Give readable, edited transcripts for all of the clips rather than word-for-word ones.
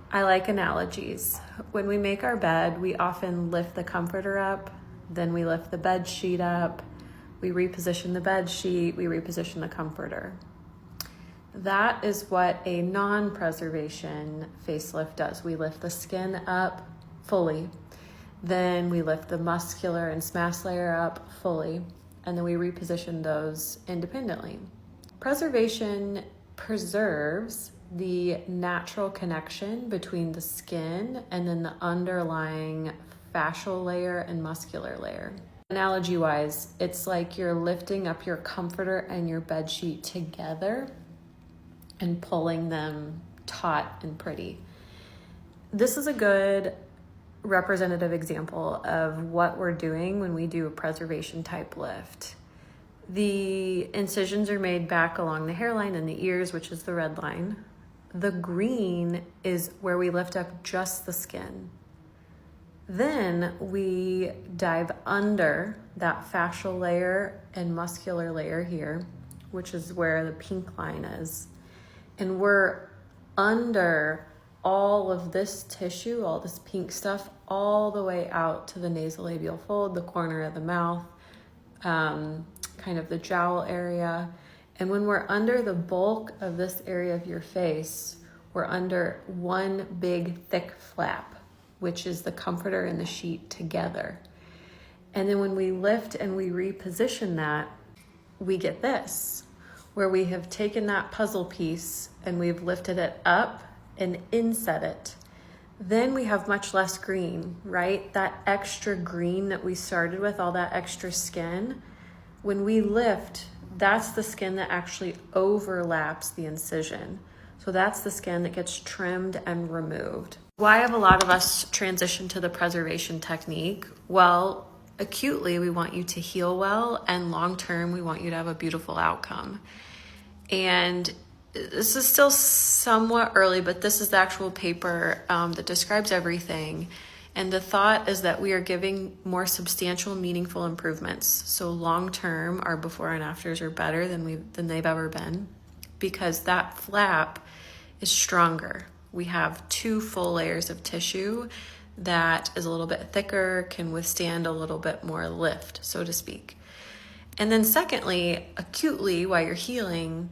I like analogies. When we make our bed, we often lift the comforter up, then we lift the bed sheet up, we reposition the bed sheet, we reposition the comforter. That is what a non-preservation facelift does. We lift the skin up fully, then we lift the muscular and SMAS layer up fully, and then we reposition those independently. Preservation preserves the natural connection between the skin and then the underlying fascial layer and muscular layer. Analogy wise, it's like you're lifting up your comforter and your bed sheet together and pulling them taut and pretty. This is a good representative example of what we're doing when we do a preservation type lift. The incisions are made back along the hairline and the ears, which is the red line. The green is where we lift up just the skin. Then we dive under that fascial layer and muscular layer here, which is where the pink line is. And we're under all of this tissue, all this pink stuff, all the way out to the nasolabial fold, the corner of the mouth, kind of the jowl area. And when we're under the bulk of this area of your face, we're under one big thick flap, which is the comforter and the sheet together. And then when we lift and we reposition that, we get this, where we have taken that puzzle piece and we've lifted it up and inset it. Then we have much less green, right? That extra green that we started with, all that extra skin, when we lift, that's the skin that actually overlaps the incision. So that's the skin that gets trimmed and removed. Why have a lot of us transitioned to the preservation technique? Well, acutely, we want you to heal well, and long-term, we want you to have a beautiful outcome. And this is still somewhat early, but this is the actual paper that describes everything. And the thought is that we are giving more substantial, meaningful improvements. So long-term, our before and afters are better than they've ever been, because that flap is stronger. We have 2 full layers of tissue that is a little bit thicker, can withstand a little bit more lift, so to speak. And then secondly, acutely, while you're healing,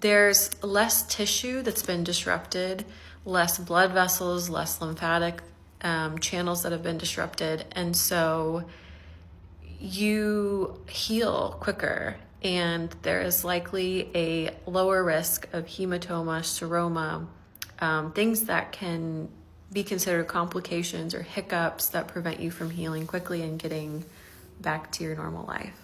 there's less tissue that's been disrupted, less blood vessels, less lymphatic channels that have been disrupted. And so you heal quicker, and there is likely a lower risk of hematoma, seroma, things that can be considered complications or hiccups that prevent you from healing quickly and getting back to your normal life.